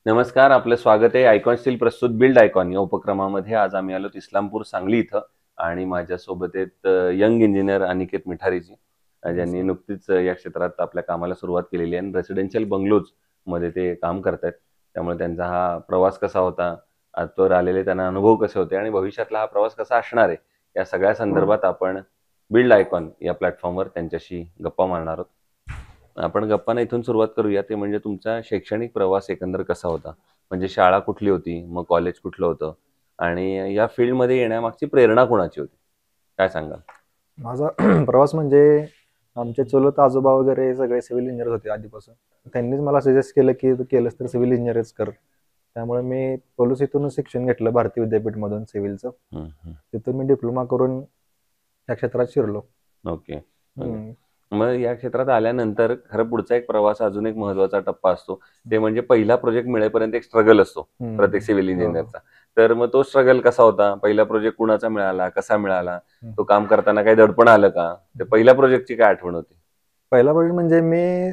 नमस्कार, आपलं स्वागत आहे आयकॉन स्टील प्रस्तुत बिल्ड आयकॉन या उपक्रमामध्ये. आज आम्ही आलो इस्लामपूर सांगली इथं आणि माझ्यासोबत आहेत यंग इंजिनियर अनिकेत मिठारीजी, ज्यांनी सर. नुकतीच या क्षेत्रात आपल्या कामाला सुरुवात केलेली आहे आणि रेसिडेन्शियल बंगलोज मध्ये ते काम करतायत. त्यामुळे त्यांचा हा प्रवास कसा होता, आजवर आलेले त्यांना अनुभव कसे होते आणि भविष्यातला हा प्रवास कसा असणार आहे, या सगळ्या संदर्भात आपण बिल्ड आयकॉन या प्लॅटफॉर्मवर त्यांच्याशी गप्पा मारणार आहोत. आपण गप्पांना इथून सुरुवात करूया. ते म्हणजे तुमचा शैक्षणिक प्रवास एकंदर कसा होता? म्हणजे शाळा कुठली होती? मग कॉलेज कुठलं होतं? आणि या फील्डमध्ये येण्यामागची प्रेरणा कोणाची होती? काय सांगाल? माझा प्रवास म्हणजे आमचे चुलत आजोबा वगैरे सगळे सिव्हिल इंजिनियर होते आधीपासून. त्यांनीच मला सजेस्ट केलं की तू केलंस तर सिव्हिल इंजिनियरच कर. त्यामुळे मी पोलीस इथूनच शिक्षण घेतलं भारतीय विद्यापीठमधून सिव्हिलचं. हं, हं. तिथून मी डिप्लोमा करून त्या क्षेत्रात शिरलो. Okay, okay. हम्म. मग या क्षेत्रात आल्यानंतर खरं पुढचा एक प्रवास अजून एक महत्त्वाचा टप्पा असतो. ते म्हणजे पहिला प्रोजेक्ट मिळेपर्यंत एक स्ट्रगल असतो प्रत्येक सिव्हिल हो, हो. इंजिनिअरचा. तर मग तो स्ट्रगल कसा होता? पहिला प्रोजेक्ट कुणाचा मिळाला? कसा मिळाला? हम्म. तो काम करताना काही दडपण आलं का? ते पहिल्या प्रोजेक्टची काय आठवण होती? पहिला प्रोजेक्ट म्हणजे मी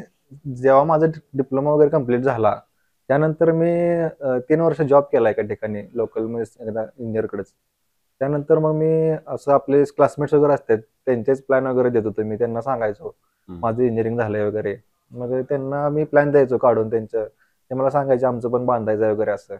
जेव्हा माझा डिप्लोमा वगैरे कंप्लीट झाला त्यानंतर मी 3 वर्ष जॉब केला एका ठिकाणी लोकल मध्ये एकदा इंजिनियरकडेच. त्यानंतर मग मी असं आपले क्लासमेट्स वगैरे असतात त्यांचेच प्लॅन वगैरे देत होतो. मी त्यांना सांगायचो हं. माझं इंजिनिअरिंग झालंय वगैरे. मग त्यांना मी प्लॅन द्यायचो काढून त्यांचं. ते मला सांगायचे आमचं पण बांधायचं आहे वगैरे असं.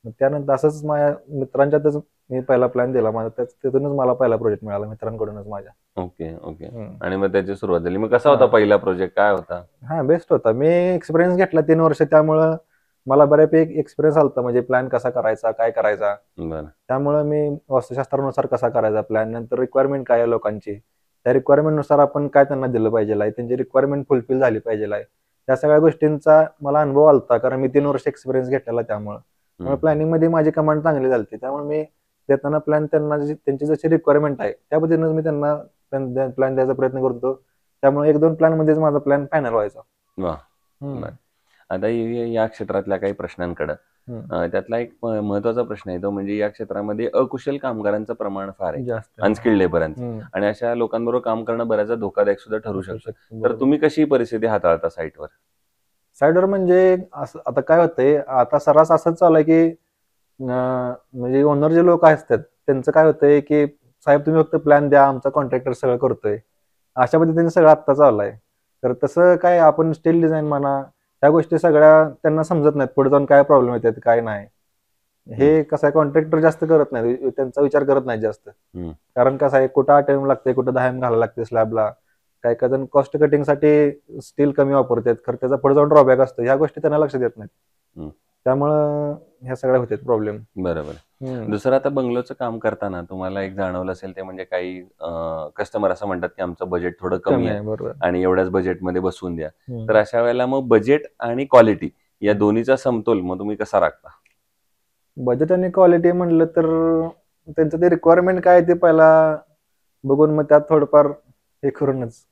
मग त्यानंतर असंच माझ्या मित्रांच्यातच मी पहिला प्लॅन दिला माझा. तिथूनच मला पहिला प्रोजेक्ट मिळाला मित्रांकडूनच माझ्या. Okay, okay. हम्म. आणि मग त्याची सुरुवात झाली. मग कसा होता हा पहिला प्रोजेक्ट? काय होता? हा बेस्ट होता. मी एक्सपिरियन्स घेतला 3 वर्ष त्यामुळं मला बऱ्यापैकी एक्सपिरियन्स आलता म्हणजे प्लॅन कसा करायचा काय करायचा. बरं. त्यामुळं मी वास्तुशास्त्रानुसार कसा करायचा प्लॅन नंतर रिक्वायरमेंट काय आहे लोकांची त्या रिक्वायरमेंटनुसार आपण काय त्यांना दिलं पाहिजे आहे त्यांची रिक्वायरमेंट फुलफिल झाली पाहिजे आहे. त्या सगळ्या गोष्टींचा मला अनुभव आलता कारण मी 3 वर्ष एक्सपिरियन्स घेतलेला त्यामुळे हं, हं. प्लॅनिंग मध्ये माझी कमांड चांगली झाली त्यामुळे मी देताना प्लॅन त्यांना त्यांची जशी रिक्वायरमेंट आहे त्या पद्धतीनेच मी त्यांना प्लॅन द्यायचा प्रयत्न करतो. त्यामुळे 1-2 प्लॅन मध्येच माझा प्लॅन फायनल व्हायचा. वाह! हम्म. बरं. आता या क्षेत्रातल्या काही प्रश्नांकडं हम्म. त्यातला एक महत्त्वाचा प्रश्न आहे तो म्हणजे या क्षेत्रामध्ये अकुशल कामगारांचं प्रमाण फार आहे. जास्त आहे. अनस्किल्ड लेबरांचं हम्म. आणि अशा लोकांबरोबर काम करणं बऱ्याचदा धोकादायक सुद्धा ठरू असू शकतं. शकतो तर बरोबर. तुम्ही कशी परिस्थिती हाताळता साईटवर? साईडवर म्हणजे असं आता काय होतंय आता सर्रास असंच चालू आहे की म्हणजे ओनर जे लोक असतात त्यांचं काय होतंय की साहेब तुम्ही फक्त प्लॅन द्या आमचा कॉन्ट्रॅक्टर सगळं करतोय. अशा पद्धतीने सगळं आत्ता चालू आहे. तर तसं काय आपण स्टील डिझाईन म्हणा त्या गोष्टी सगळ्या त्यांना समजत नाहीत पुढे जाऊन काय प्रॉब्लेम येतात काय नाही. हं, हे कसं आहे कॉन्ट्रॅक्टर जास्त करत नाही त्यांचा विचार करत नाही जास्त. हं, कारण कसं आहे कुठं 8 एम लागते कुठं 10 एम घालायला लागते स्लॅबला. काय काय जण कॉस्ट कटिंगसाठी स्टील कमी वापरतात खरं त्याचा पुढे जाऊन ड्रॉबॅक असतो ह्या गोष्टी त्यांना लक्ष देत नाहीत. हं. त्यामुळं ह्या सगळ्या होतात प्रॉब्लेम. बरोबर. दुसरं आता बंगलोचं काम करताना तुम्हाला एक जाणवलं असेल ते म्हणजे काही कस्टमर असं म्हणतात की आमचं बजेट थोडं कमी कमी आहे आहे बरोबर. आणि एवढ्याच बजेटमध्ये बसवून द्या. तर हम्म. अशा वेळेला मग बजेट आणि क्वालिटी या दोन्हीचा समतोल मग तुम्ही कसा राखता? बजेट आणि क्वालिटी म्हणलं तर त्यांचं ते रिक्वायरमेंट काय आहे ते पहिला बघून मग त्यात थोडंफार हे करूनच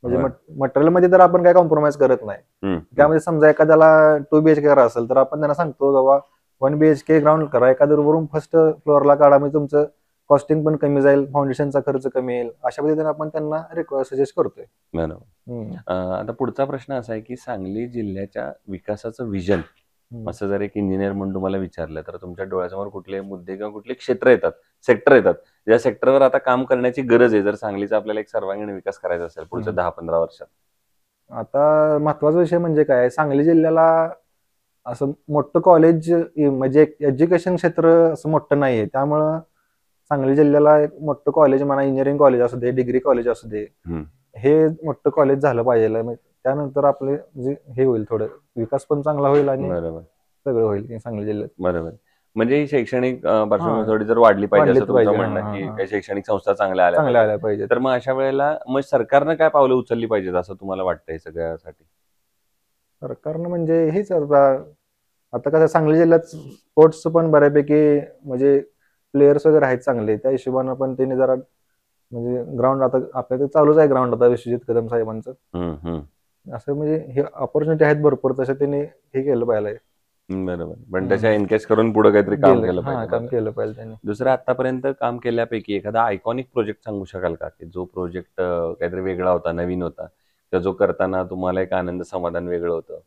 म्हणजे बरं. मटेरियल मध्ये तर आपण काय कॉम्प्रोमाइज करत नाही. हं, हं. त्यामध्ये समजा एखाद्याला 2 BHK करा असेल तर आपण त्यांना सांगतो बाबा 1 BHK ग्राउंड करा एखाद्या रूम फर्स्ट फ्लोअरला काढा म्हणजे तुमचं कॉस्टिंग पण कमी जाईल फाउंडेशनचा खर्च कमी येईल अशा पद्धतीने आपण त्यांना सजेस्ट करतोय. बरोबर. हम्म. आता पुढचा प्रश्न असा आहे की सांगली जिल्ह्याच्या विकासाचं विजन हम्म. असं जर एक इंजिनियर म्हणून तुम्हाला विचारलं तर तुमच्या डोळ्यासमोर कुठले मुद्दे किंवा कुठले क्षेत्र येतात, सेक्टर येतात, ज्या सेक्टरवर आता काम करण्याची गरज आहे जर सांगलीचा आपल्याला एक सर्वांगीण विकास करायचा असेल पुढच्या हम्म. 10-15 वर्षात? आता महत्वाचा विषय म्हणजे काय सांगली जिल्ह्याला असं मोठं कॉलेज म्हणजे एज्युकेशन क्षेत्र असं मोठं नाहीये त्यामुळं सांगली जिल्ह्याला एक मोठं कॉलेज म्हणा इंजिनिअरिंग कॉलेज असू दे डिग्री कॉलेज असू दे हं, हे मोठं कॉलेज झालं पाहिजे म्हणजे त्यानंतर आपले म्हणजे हे होईल थोडं विकास पण चांगला होईल आणि बरोबर, सगळं होईल हे सांगली जिल्ह्यात. बरोबर. म्हणजे ही शैक्षणिक हा पार्श्वभूमी थोडी जर वाढली पाहिजे असं वाढलीच तुमचं पाहिजे. हा म्हणणं हा की हा काही शैक्षणिक संस्था चांगल्या आल्या चांगल्या पाहिजेत. आल्या पाहिजेत. तर मग अशा वेळेला मग सरकारनं काय पावलं उचलली पाहिजेत असं तुम्हाला वाटतंय सगळ्यासाठी? सरकारनं म्हणजे हेच आता कसं सांगली जिल्ह्यात स्पोर्ट्स पण बऱ्यापैकी म्हणजे प्लेयर्स वगैरे आहेत चांगले त्या हिशोबानं पण त्यांनी जरा म्हणजे ग्राउंड आता आपल्या इथे चालूच आहे ग्राउंड आता विश्वजित कदम साहेबांचं. हं, हं. असं म्हणजे हे ऑपॉर्च्युनिटी आहेत भरपूर तसं त्यांनी हे केलं पाहिजे. बरोबर. पण त्याच्या हम्म. एनकेस करून पुढे काहीतरी काम गेलं केलं हा पाहिजे. काम बरं. केलं पाहिजे त्यांनी. दुसरं आतापर्यंत काम केल्यापैकी एखादा आयकॉनिक प्रोजेक्ट सांगू शकाल का? की जो प्रोजेक्ट काहीतरी वेगळा होता, नवीन होता, तर जो करताना तुम्हाला एक आनंद समाधान वेगळं होतं?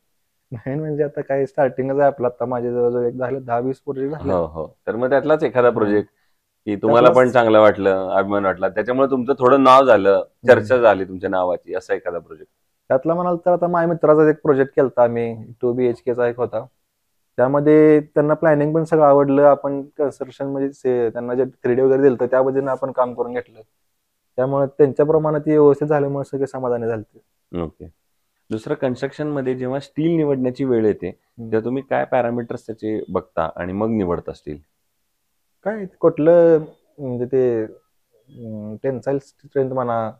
मेन म्हणजे आता काय स्टार्टिंगच आहे आपलं, आता माझे जवळजवळ एक झाले 10-20 प्रोजेक्ट झाले. हो हो, तर मग त्यातलाच एखादा प्रोजेक्ट की तुम्हाला पण त्यातलाच चांगलं वाटलं, अभिमान वाटला, त्याच्यामुळे तुमचं थोडं नाव झालं, चर्चा झाली तुमच्या नावाची, असा एखादा प्रोजेक्ट? त्यातला म्हणाल तर आता माझ्या मित्राचा एक प्रोजेक्ट केलता आम्ही, 2 BHKचा एक होता. त्यामध्ये त्यांना प्लॅनिंग पण सगळं आवडलं. आपण कन्स्ट्रक्शन म्हणजे त्यांना जे 3D वगैरे दिलं त्या पद्धतीने आपण काम करून घेतलं. त्यामुळे त्यांच्याप्रमाणे ती व्यवस्थित झाल्यामुळे सगळे समाधानी झाले. ओके. दुसरं, कन्स्ट्रक्शन मध्ये जेव्हा स्टील निवडण्याची वेळ येते, तेव्हा तुम्ही काय पॅरामीटर्स त्याचे बघता आणि मग निवडता स्टील? काय कुठलं म्हणजे ते टेन्साईल स्ट्रेंथ म्हणा,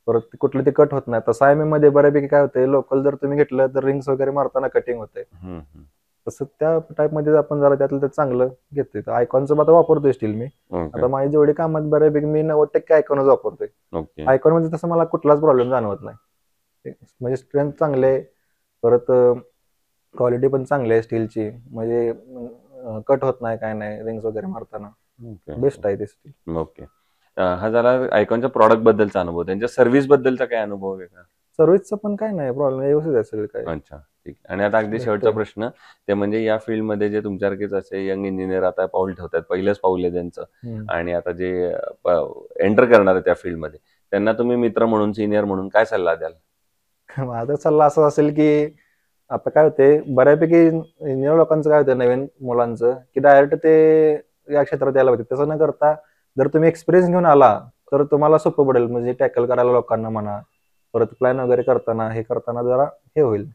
परत कुठलं ते कट होत नाही. तसं IMM मध्ये बऱ्यापैकी काय होतंय, लोकल जर तुम्ही घेतलं तर रिंग्स वगैरे मारताना कटिंग होतंय. तसं त्या टाईप मध्ये आपण जरा त्यातलं ते चांगलं घेतोय. तर आयकॉनचं आता वापरतोय स्टील मी. ओके आता माझी जेवढी कामात बऱ्यापैकी मी 90% आयकॉनच वापरतोय. ओके आयकॉन मध्ये तसं मला कुठलाच प्रॉब्लेम जाणवत नाही. म्हणजे स्ट्रेंथ चांगले आहे, परत क्वालिटी पण चांगली आहे स्टीलची. म्हणजे कट होत नाही, काय नाही, रिंग्स वगैरे मारताना ओके बेस्ट आहे ते स्टील. ओके. हा झाला आयकॉनच्या प्रॉडक्ट बद्दलचा अनुभव. त्यांच्या सर्व्हिस बद्दलचा काय अनुभव वेगळा? सर्व्हिसचं पण काय नाही प्रॉब्लेम, व्यवस्थित आहे सगळं काय. अच्छा, ठीक. आणि आता अगदी शेवटचा भेटतंय. प्रश्न, ते म्हणजे या फील्डमध्ये जे तुमच्यासारखेच असे यंग इंजिनियर आता पाऊल ठेवतात, पहिलंच पाऊल आहे त्यांचं, हम्म. आणि आता जे एंटर करणार आहे त्या फील्डमध्ये, त्यांना तुम्ही मित्र म्हणून, सिनियर म्हणून काय सल्ला द्याल? माझा सल्ला असा असेल की आता काय होते, बऱ्यापैकी इंजिनियर लोकांचं काय होतं, नवीन मुलांचं की डायरेक्ट ते या क्षेत्रात यायला पाहिजे. तसं न करता जर तुम्ही एक्सपिरियन्स घेऊन आला तर तुम्हाला सोपं पडेल, म्हणजे टॅकल करायला लोकांना म्हणा, परत प्लॅन वगैरे करताना हे करताना जरा हे होईल,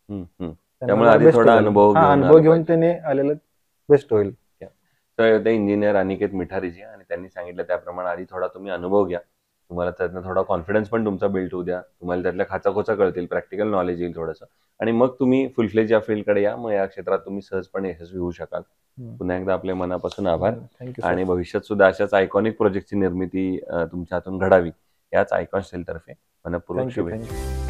त्यांना त्यामुळे जरा आधी बेस्ट थोडा जाईल. अनुभव हा, घेऊन अनुभव आलं घेऊन पाहिजे. त्याने आलेलं बेस्ट होईल. तर ते इंजिनियर अनिकेत मिठारीजी, आणि त्यांनी सांगितलं त्याप्रमाणे आधी थोडा तुम्ही अनुभव घ्या. तुम्हाला त्यातनं थोडा कॉन्फिडन्स पण तुमचा बिल्ड होऊ द्या. तुम्हाला त्यातल्या खाचाखोचा कळतील, प्रॅक्टिकल नॉलेज येईल थोडंसं, आणि मग तुम्ही फुल फ्लेज या फील्डकडे या. मग या क्षेत्रात तुम्ही सहजपणे यशस्वी होऊ शकाल. पुन्हा एकदा आपले मनापासून आभार, थँक्यू आणि सर. भविष्यात सुद्धा अशाच आयकॉनिक प्रोजेक्टची निर्मिती तुमच्या हातून घडावी, याच आयकॉन स्टीलतर्फे मनपूर्वक थँक्यू शुभेच्छा. थँक्यू.